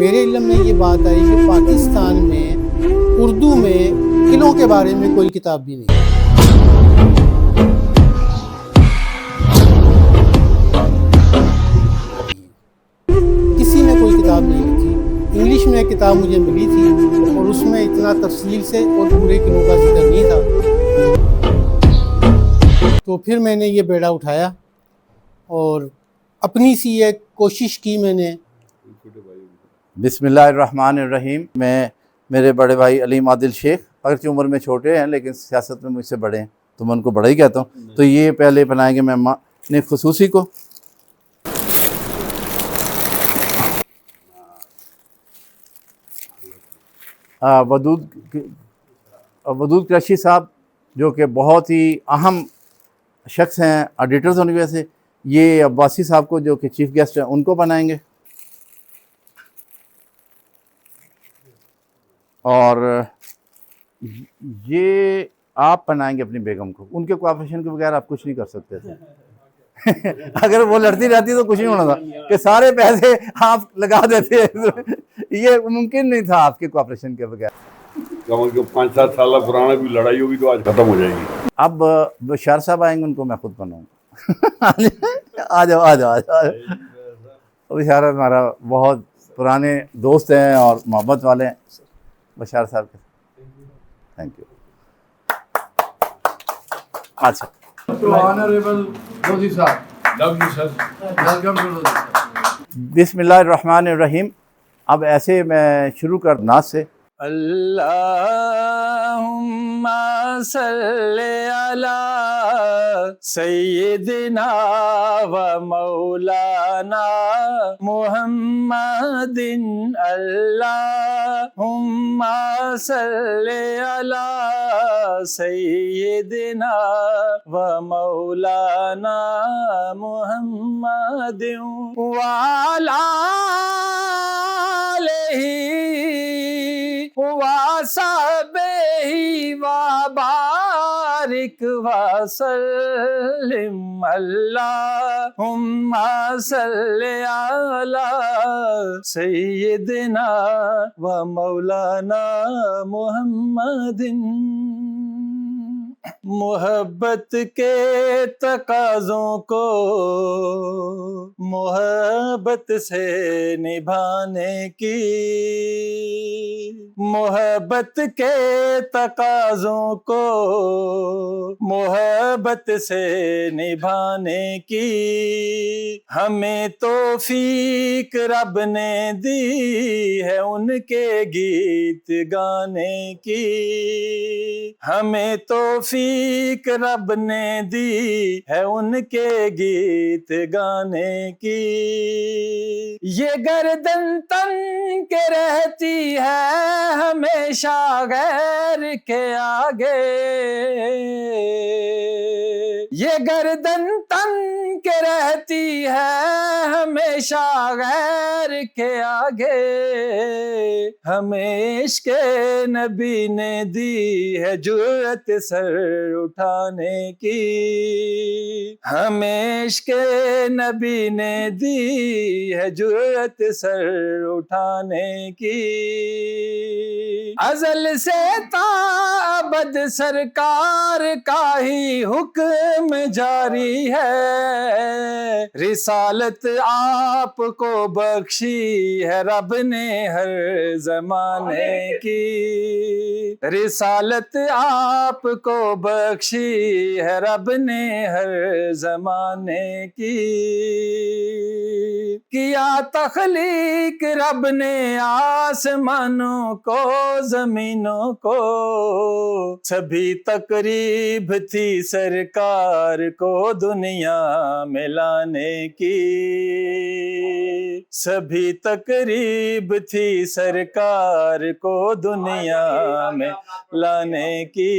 میرے علم میں یہ بات آئی کہ پاکستان میں اردو میں قلعوں کے بارے میں کوئی کتاب بھی نہیں. کسی نے کوئی کتاب نہیں لکھی. انگلش میں ایک کتاب مجھے ملی تھی اور اس میں اتنا تفصیل سے اور پورے قلعوں کا ذکر نہیں تھا. تو پھر میں نے یہ بیڑا اٹھایا اور اپنی سی ایک کوشش کی میں نے. بسم اللہ الرحمن الرحیم. میں میرے بڑے بھائی علیم عادل شیخ، اگرچہ عمر میں چھوٹے ہیں لیکن سیاست میں مجھ سے بڑے ہیں تو میں ان کو بڑا ہی کہتا ہوں. تو یہ پہلے بنائیں گے مہمان نے خصوصی کو. ودود قریشی صاحب جو کہ بہت ہی اہم شخص ہیں ایڈیٹرز ہونے کی وجہ سے، یہ عباسی صاحب کو جو کہ چیف گیسٹ ہیں ان کو بنائیں گے. اور یہ آپ بنائیں گے اپنی بیگم کو. ان کے کوآپریشن کے بغیر آپ کچھ نہیں کر سکتے تھے. اگر وہ لڑتی رہتی تو کچھ نہیں ہونا تھا کہ سارے پیسے آپ لگا دیتے. یہ ممکن نہیں تھا آپ کے کوآپریشن کے بغیر. کم از کم 5-7 سالہ پرانا بھی لڑائی ہوگی تو آج ختم ہو جائے گی. اب بشار صاحب آئیں گے، ان کو میں خود بناؤں گا. آ جاؤ آ جاؤ آ جاؤ. بشار ہمارا بہت پرانے دوست ہیں اور محبت والے ہیں. بشار صاحب کے تھینک یو. اچھا بسم اللہ الرحمن الرحیم. اب ایسے میں شروع کر نعت سے. اللہم صلی علی سیدنا و مولانا محمد. اللہم صلی علی سیدنا و مولانا محمد وعلی وَصَحْبِهِ وَبَارِكْ وَسَلِّمْ. اللہم صلی علی سیدنا و مولانا محمد. محبت کے تقاضوں کو محبت سے نبھانے کی، محبت کے تقاضوں کو محبت سے نبھانے کی ہمیں توفیق رب نے دی ہے ان کے گیت گانے کی. ہمیں توفیق رب نے دی ہے ان کے گیت گانے کی. یہ گردن تن کے رہتی ہے ہمیشہ غیر کے آگے. یہ گردن تن کے رہتی ہے ہمیشہ غیر کے آگے. ہمیں عشق نبی نے دی ہے جرأت سر اٹھانے کی. ہمیں عشق نبی نے دی ہے جرأت سر اٹھانے کی. ازل سے تا ابد سرکار کا ہی حکم جاری ہے. رسالت آپ کو بخشی ہے رب نے ہر زمانے کی. رسالت آپ کو بخشی ہے رب نے ہر زمانے کی. کیا تخلیق رب نے آسمانوں کو زمینوں کو. سبھی تقریب تھی سرکار کو دنیا میں لانے کی. سبھی تقریب تھی سرکار کو دنیا میں لانے کی.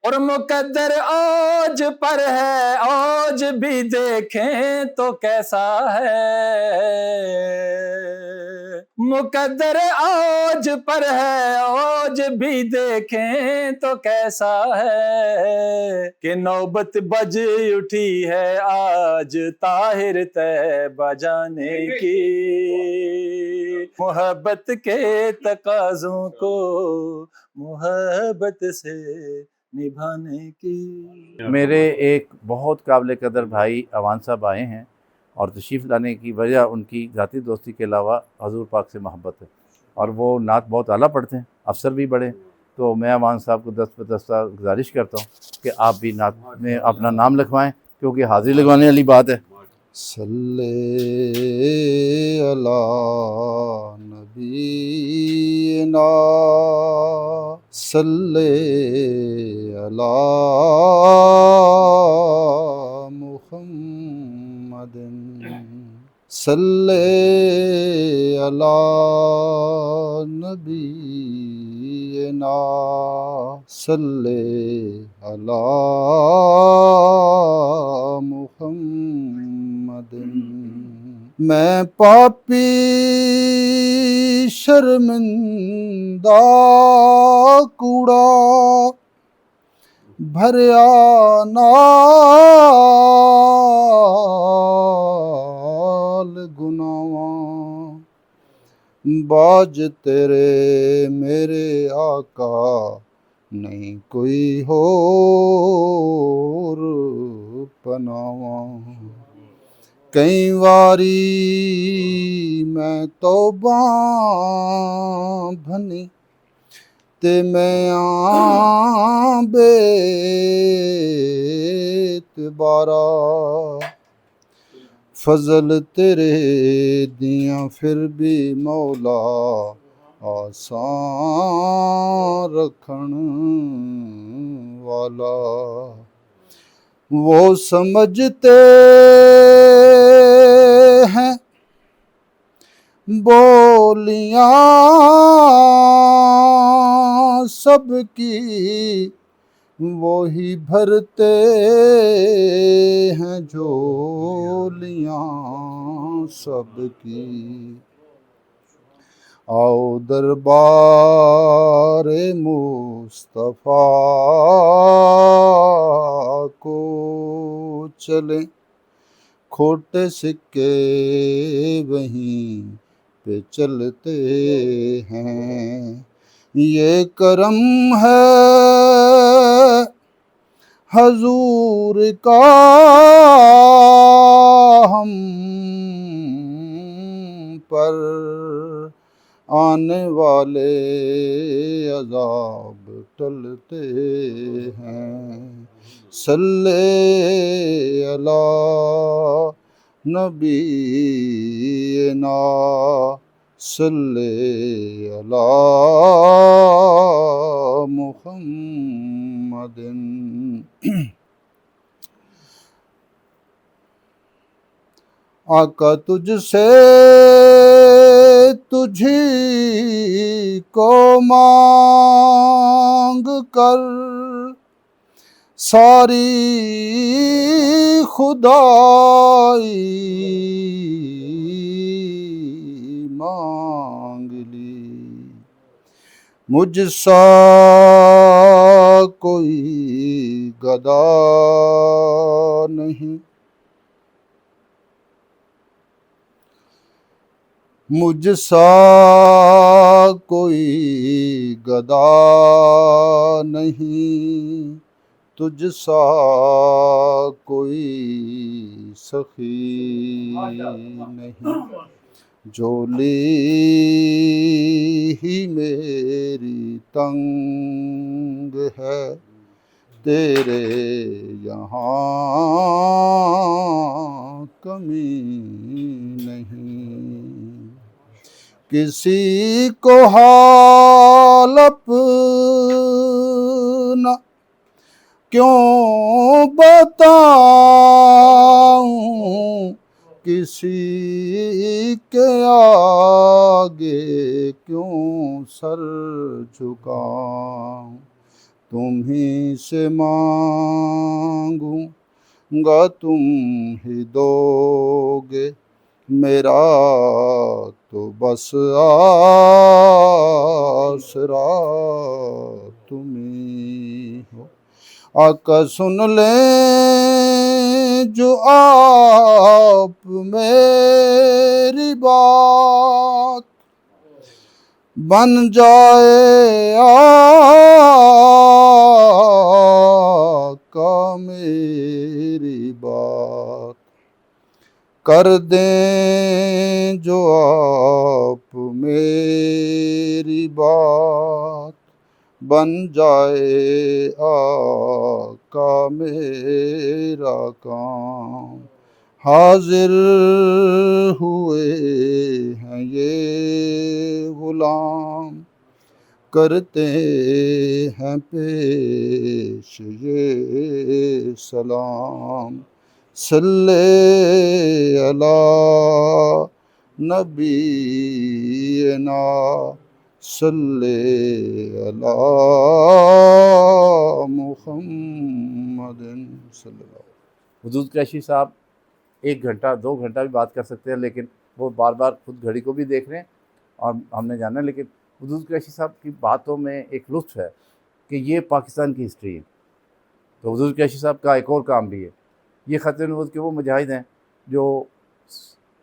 اور مقدر اوج پر ہے اوج بھی دیکھیں تو کیسا ہے. مقدر اوج پر ہے اوج بھی دیکھیں تو کیسا ہے کہ نوبت بج اٹھی اٹھی ہے آج طاہر طیبہ جانے کی، محبت کے تقاضوں کو محبت سے نبھانے کی۔ میرے ایک بہت قابل قدر بھائی اوان صاحب آئے ہیں، اور تشریف لانے کی وجہ ان کی ذاتی دوستی کے علاوہ حضور پاک سے محبت ہے، اور وہ نعت بہت اعلیٰ پڑھتے ہیں، افسر بھی بڑے، تو میں اوان صاحب کو دست بدستہ گزارش کرتا ہوں کہ آپ بھی نعت میں اپنا نام لکھوائیں، کیونکہ حاضری لگوانے والی بات ہے۔ صلی علی نبینا، صلی علی محمد، صلی علی نبینا، صلی علی محمد۔ میں پاپی شرمندہ کوڑا بھریا نال گناواں، باج تیرے میرے آقا نہیں کوئی ہور پناواں۔ کئی واری میں توباں بھنی تے میں بے اعتبارا، فضل تیرے دیاں پھر بھی مولا آسان رکھن والا۔ وہ سمجھتے ہیں بولیاں سب کی، وہی بھرتے ہیں جھولیاں سب کی۔ آؤ دربار مصطفیٰ کو چلیں، کھوٹے سکے وہیں پہ چلتے ہیں، یہ کرم ہے حضور کا ہم پر، آنے والے عذاب ٹلتے ہیں۔ صلی علی نبینا، صلی علی محمد۔ آقا تجھ سے تجھی کو مانگ کر ساری خدائی مانگ لی، مجھ سا کوئی گدا نہیں، مجھ سا کوئی گدا نہیں، تجھ سا کوئی سخی نہیں، جھولی ہی میری تنگ ہے، تیرے یہاں کمی نہیں۔ کسی کو حال اپنا کیوں بتاؤں، کسی کے آگے کیوں سر جھکاؤں، تم ہی سے مانگوں گا تم ہی دو گے، میرا تو بس آسرا تم ہی ہو۔ آقا سن لیں آپ میری بات بن جائے آقا میری بات کر دیں جو آپ میری بات بن جائے آقا میرا کام حاضر ہوئے ہیں یہ غلام کرتے ہیں پیش یہ سلام صلی علی نبینا صلی علی محمد صلی اللہ علیہ وسلم۔ حدود قریشی صاحب 1 گھنٹہ 2 گھنٹہ بھی بات کر سکتے ہیں، لیکن وہ بار بار خود گھڑی کو بھی دیکھ رہے ہیں اور ہم نے جانا ہے، لیکن حدود قریشی صاحب کی باتوں میں ایک لطف ہے کہ یہ پاکستان کی ہسٹری ہے۔ تو حدود قریشی صاحب کا ایک اور کام بھی ہے، یہ خط نبوت کے وہ مجاہد ہیں جو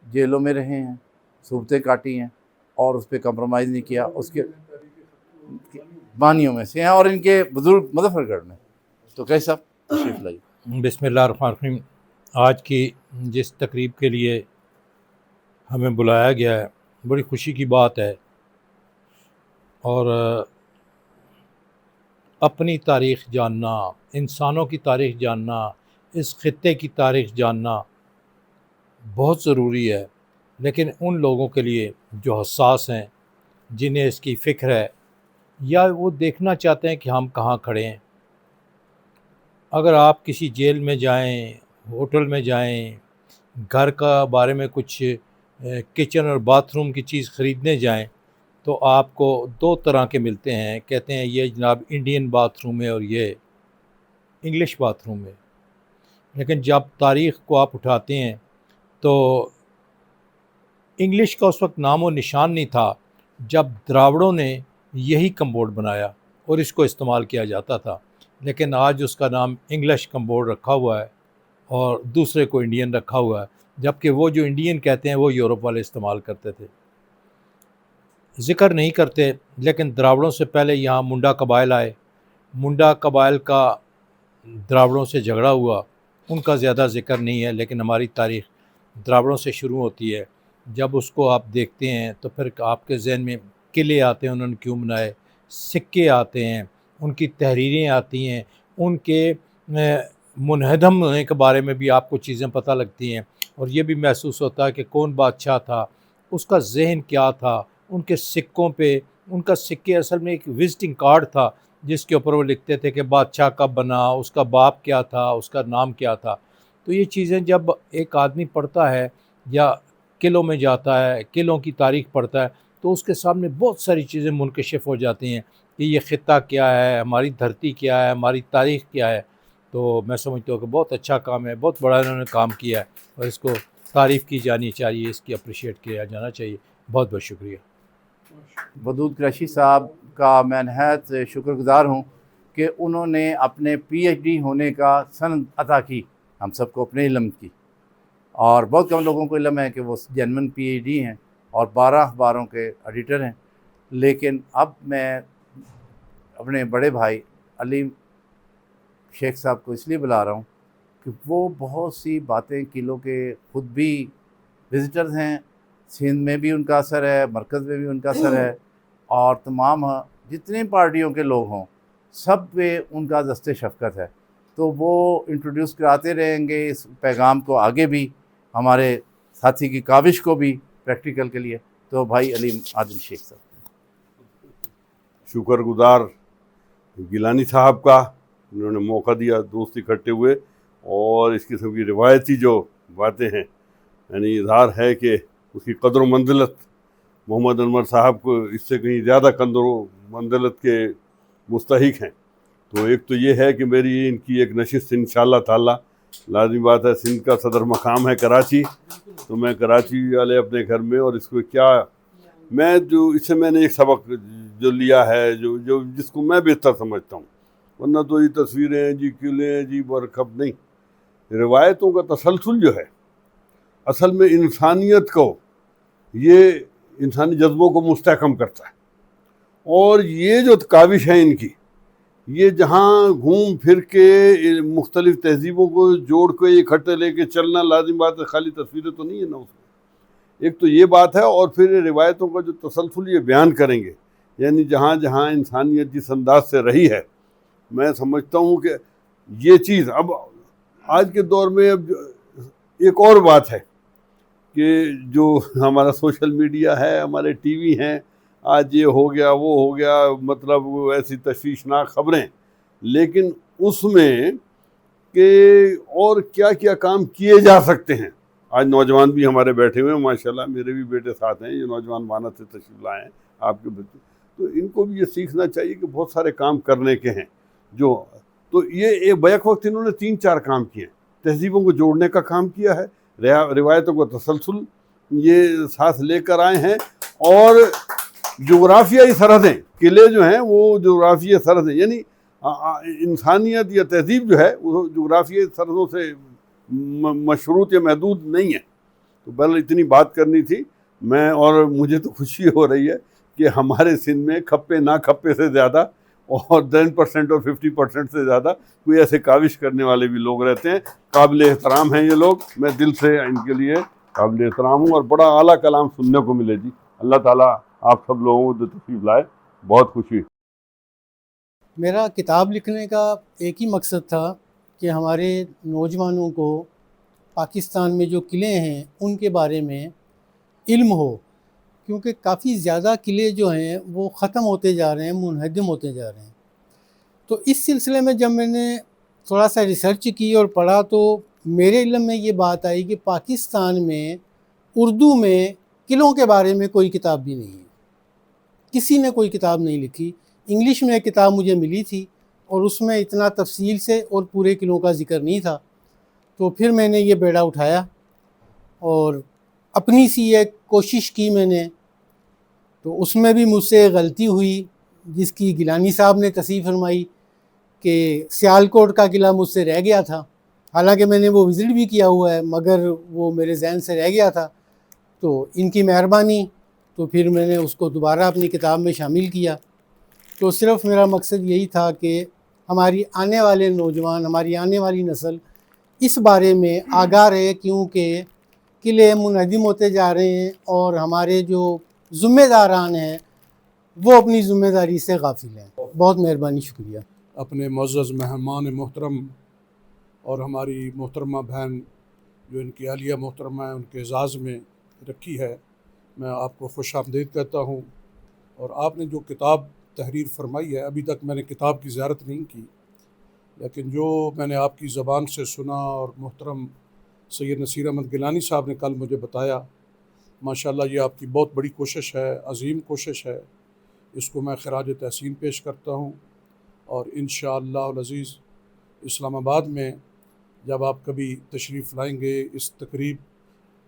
جیلوں میں رہے ہیں، صورتیں کاٹی ہیں اور اس پہ کمپرومائز نہیں کیا، اس کے بانیوں میں سے ہیں اور ان کے بزرگ مظفر گڑھ میں۔ تو قریشی صاحب تشریف لائیے۔ بسم اللہ الرحمن الرحیم۔ آج کی جس تقریب کے لیے ہمیں بلایا گیا ہے بڑی خوشی کی بات ہے، اور اپنی تاریخ جاننا، انسانوں کی تاریخ جاننا، اس خطے کی تاریخ جاننا بہت ضروری ہے، لیکن ان لوگوں کے لیے جو حساس ہیں، جنہیں اس کی فکر ہے یا وہ دیکھنا چاہتے ہیں کہ ہم کہاں کھڑے ہیں۔ اگر آپ کسی جیل میں جائیں، ہوٹل میں جائیں، گھر کا بارے میں کچھ کچن اور باتھ روم کی چیز خریدنے جائیں تو آپ کو 2 طرح کے ملتے ہیں، کہتے ہیں یہ جناب انڈین باتھ روم ہے اور یہ انگلش باتھ روم ہے۔ لیکن جب تاریخ کو آپ اٹھاتے ہیں تو انگلش کا اس وقت نام و نشان نہیں تھا جب دراوڑوں نے یہی کمبوڈ بنایا اور اس کو استعمال کیا جاتا تھا، لیکن آج اس کا نام انگلش کمبوڈ رکھا ہوا ہے اور دوسرے کو انڈین رکھا ہوا ہے، جبکہ وہ جو انڈین کہتے ہیں وہ یورپ والے استعمال کرتے تھے۔ ذکر نہیں کرتے، لیکن دراوڑوں سے پہلے یہاں منڈا قبائل آئے، منڈا قبائل کا دراوڑوں سے جھگڑا ہوا، ان کا زیادہ ذکر نہیں ہے، لیکن ہماری تاریخ دراوڑوں سے شروع ہوتی ہے۔ جب اس کو آپ دیکھتے ہیں تو پھر آپ کے ذہن میں قلعے آتے ہیں، انہوں نے کیوں بنائے، سکے آتے ہیں، ان کی تحریریں آتی ہیں، ان کے منہدم ہونے کے بارے میں بھی آپ کو چیزیں پتہ لگتی ہیں، اور یہ بھی محسوس ہوتا ہے کہ کون بادشاہ تھا، اس کا ذہن کیا تھا۔ ان کے سکوں پہ، ان کا سکے اصل میں ایک وزٹنگ کارڈ تھا جس کے اوپر وہ لکھتے تھے کہ بادشاہ کب بنا، اس کا باپ کیا تھا، اس کا نام کیا تھا۔ تو یہ چیزیں جب ایک آدمی پڑھتا ہے یا قلعوں میں جاتا ہے، قلعوں کی تاریخ پڑھتا ہے، تو اس کے سامنے بہت ساری چیزیں منکشف ہو جاتی ہیں کہ یہ خطہ کیا ہے، ہماری دھرتی کیا ہے، ہماری تاریخ کیا ہے۔ تو میں سمجھتا ہوں کہ بہت اچھا کام ہے، بہت بڑا انہوں نے کام کیا ہے، اور اس کو تعریف کی جانی چاہیے، اس کی اپریشیٹ کیا جانا چاہیے۔ بہت بہت شکریہ۔ حدود قریشی صاحب کا میں نہایت شکر گزار ہوں کہ انہوں نے اپنے پی ایچ ڈی ہونے کا سند عطا کی ہم سب کو اپنے علم کی، اور بہت کم لوگوں کو علم ہے کہ وہ جینون پی ایچ ڈی ہیں اور 12 اخباروں کے ایڈیٹر ہیں۔ لیکن اب میں اپنے بڑے بھائی علیم شیخ صاحب کو اس لیے بلا رہا ہوں کہ وہ بہت سی باتیں قلعوں کے خود بھی وزٹرز ہیں، سندھ میں بھی ان کا اثر ہے، مرکز میں بھی ان کا اثر ہے، اور تمام جتنے پارٹیوں کے لوگ ہوں سب پہ ان کا دست شفقت ہے۔ تو وہ انٹروڈیوس کراتے رہیں گے اس پیغام کو آگے بھی، ہمارے ساتھی کی کاوش کو بھی پریکٹیکل کے لیے۔ تو بھائی علیم عادل شیخ صاحب۔ شکر گزار گیلانی صاحب کا، انہوں نے موقع دیا، دوست اکٹھے ہوئے، اور اس قسم کی روایتی جو باتیں ہیں، یعنی اظہار ہے کہ اس کی قدر و منزلت محمد انور صاحب کو اس سے کہیں زیادہ قدر و منزلت کے مستحق ہیں۔ تو ایک تو یہ ہے کہ میری ان کی ایک نشست انشاءاللہ تعالی، لازمی بات ہے، سندھ کا صدر مقام ہے کراچی، تو میں کراچی والے اپنے گھر میں، اور اس کو کیا میں جو اس سے میں نے ایک سبق جو لیا ہے، جو جس کو میں بہتر سمجھتا ہوں، ورنہ تو یہ تصویریں ہیں جی، قلعے ہیں جی، برکب نہیں، روایتوں کا تسلسل جو ہے اصل میں انسانیت کو، یہ انسانی جذبوں کو مستحکم کرتا ہے، اور یہ جو کاوش ہے ان کی، یہ جہاں گھوم پھر کے مختلف تہذیبوں کو جوڑ کے اکٹھے لے کے چلنا لازم بات ہے، خالی تصویریں تو نہیں ہے نا اس میں، ایک تو یہ بات ہے، اور پھر روایتوں کا جو تسلسل یہ بیان کریں گے، یعنی جہاں جہاں انسانیت جس انداز سے رہی ہے، میں سمجھتا ہوں کہ یہ چیز اب آج کے دور میں اب ایک اور بات ہے کہ جو ہمارا سوشل میڈیا ہے، ہمارے ٹی وی ہیں، آج یہ ہو گیا وہ ہو گیا، مطلب ایسی تشویشناک خبریں، لیکن اس میں کہ اور کیا کیا کام کیے جا سکتے ہیں۔ آج نوجوان بھی ہمارے بیٹھے ہوئے ہیں ماشاءاللہ، میرے بھی بیٹے ساتھ ہیں، یہ نوجوان مانت سے تشریف لائے ہیں آپ کے بچے، تو ان کو بھی یہ سیکھنا چاہیے کہ بہت سارے کام کرنے کے ہیں جو، تو یہ بیک وقت انہوں نے 3-4 کام کیے ہیں، تہذیبوں کو جوڑنے کا کام کیا ہے، روایتوں کو تسلسل یہ ساتھ لے کر آئے ہیں، اور جغرافیائی سرحدیں، قلعے جو ہیں وہ جغرافیائی سرحدیں، یعنی انسانیت یا تہذیب جو ہے وہ جغرافیائی سرحدوں سے مشروط یا محدود نہیں ہے۔ تو بہرحال اتنی بات کرنی تھی میں، اور مجھے تو خوشی ہو رہی ہے کہ ہمارے سندھ میں کھپے نہ کھپے سے زیادہ اور 10% اور 50% سے زیادہ کوئی ایسے کاوش کرنے والے بھی لوگ رہتے ہیں، قابل احترام ہیں یہ لوگ، میں دل سے ان کے لیے قابل احترام ہوں، اور بڑا اعلیٰ کلام سننے کو ملے جی۔ اللہ تعالیٰ آپ سب لوگوں کو جو تشریف لائے، بہت خوشی۔ میرا کتاب لکھنے کا ایک ہی مقصد تھا کہ ہمارے نوجوانوں کو پاکستان میں جو قلعے ہیں ان کے بارے میں علم ہو، کیونکہ کافی زیادہ قلعے جو ہیں وہ ختم ہوتے جا رہے ہیں، منہدم ہوتے جا رہے ہیں۔ تو اس سلسلے میں جب میں نے تھوڑا سا ریسرچ کی اور پڑھا تو میرے علم میں یہ بات آئی کہ پاکستان میں اردو میں قلعوں کے بارے میں کوئی کتاب بھی نہیں ہے، کسی نے کوئی کتاب نہیں لکھی۔ انگلش میں ایک کتاب مجھے ملی تھی اور اس میں اتنا تفصیل سے اور پورے قلعوں کا ذکر نہیں تھا، تو پھر میں نے یہ بیڑا اٹھایا اور اپنی سی ایک کوشش کی میں نے، تو اس میں بھی مجھ سے غلطی ہوئی جس کی گیلانی صاحب نے تصحیح فرمائی کہ سیالکوٹ کا قلعہ مجھ سے رہ گیا تھا، حالانکہ میں نے وہ وزٹ بھی کیا ہوا ہے مگر وہ میرے ذہن سے رہ گیا تھا، تو ان کی مہربانی، تو پھر میں نے اس کو دوبارہ اپنی کتاب میں شامل کیا۔ تو صرف میرا مقصد یہی تھا کہ ہماری آنے والے نوجوان، ہماری آنے والی نسل اس بارے میں آگاہ رہے، کیونکہ قلعے منہدم ہوتے جا رہے ہیں اور ہمارے جو ذمہ داران ہیں وہ اپنی ذمہ داری سے غافل ہیں۔ بہت مہربانی، شکریہ۔ اپنے معزز مہمان محترم اور ہماری محترمہ بہن جو ان کی اہلیہ محترمہ ہیں ان کے اعزاز میں رکھی ہے، میں آپ کو خوش آمدید کہتا ہوں۔ اور آپ نے جو کتاب تحریر فرمائی ہے، ابھی تک میں نے کتاب کی زیارت نہیں کی، لیکن جو میں نے آپ کی زبان سے سنا اور محترم سید نصیر احمد گیلانی صاحب نے کل مجھے بتایا، ماشاءاللہ یہ آپ کی بہت بڑی کوشش ہے، عظیم کوشش ہے، اس کو میں خراج تحسین پیش کرتا ہوں۔ اور انشاءاللہ العزیز اسلام آباد میں جب آپ کبھی تشریف لائیں گے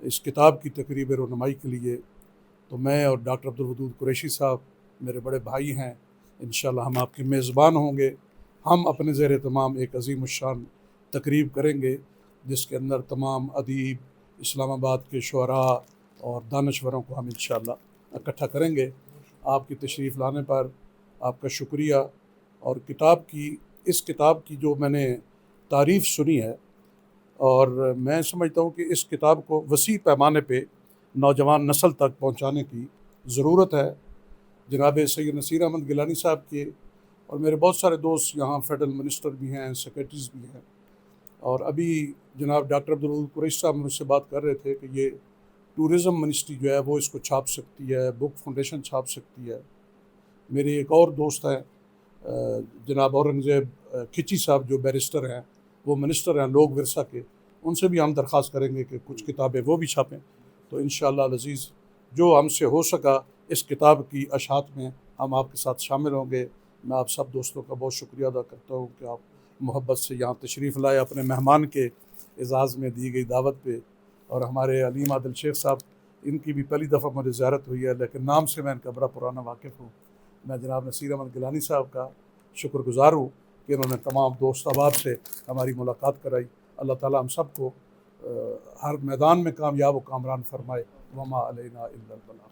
اس کتاب کی تقریب رونمائی کے لیے، تو میں اور ڈاکٹر عبدالودود قریشی صاحب میرے بڑے بھائی ہیں، انشاءاللہ ہم آپ کے میزبان ہوں گے۔ ہم اپنے زیر اہتمام ایک عظیم الشان تقریب کریں گے جس کے اندر تمام ادیب، اسلام آباد کے شعراء اور دانشوروں کو ہم انشاءاللہ اکٹھا کریں گے۔ آپ کی تشریف لانے پر آپ کا شکریہ۔ اور اس کتاب کی جو میں نے تعریف سنی ہے، اور میں سمجھتا ہوں کہ اس کتاب کو وسیع پیمانے پہ نوجوان نسل تک پہنچانے کی ضرورت ہے۔ جناب سید نصیر احمد گیلانی صاحب کے اور میرے بہت سارے دوست یہاں فیڈرل منسٹر بھی ہیں، سیکریٹریز بھی ہیں، اور ابھی جناب ڈاکٹر عبدالودود قریشی صاحب مجھ سے بات کر رہے تھے کہ یہ ٹورزم منسٹری جو ہے وہ اس کو چھاپ سکتی ہے، بک فاؤنڈیشن چھاپ سکتی ہے۔ میرے ایک اور دوست ہیں جناب اورنگزیب کھچی صاحب جو بیرسٹر ہیں، وہ منسٹر ہیں لوک ورثہ کے، ان سے بھی ہم درخواست کریں گے کہ کچھ کتابیں وہ بھی چھاپیں۔ تو انشاءاللہ العزیز جو ہم سے ہو سکا اس کتاب کی اشاعت میں ہم آپ کے ساتھ شامل ہوں گے۔ میں آپ سب دوستوں کا بہت شکریہ ادا کرتا ہوں کہ آپ محبت سے یہاں تشریف لائے اپنے مہمان کے اعزاز میں دی گئی دعوت پہ۔ اور ہمارے علیم عادل شیخ صاحب، ان کی بھی پہلی دفعہ مجھے زیارت ہوئی ہے، لیکن نام سے میں ان کا بڑا پرانا واقف ہوں۔ میں جناب نصیر احمد گیلانی صاحب کا شکر گزار ہوں کہ انہوں نے تمام دوست احباب سے ہماری ملاقات کرائی۔ اللہ تعالیٰ ہم سب کو ہر میدان میں کامیاب و کامران فرمائے. وما علینا الا البلاغ.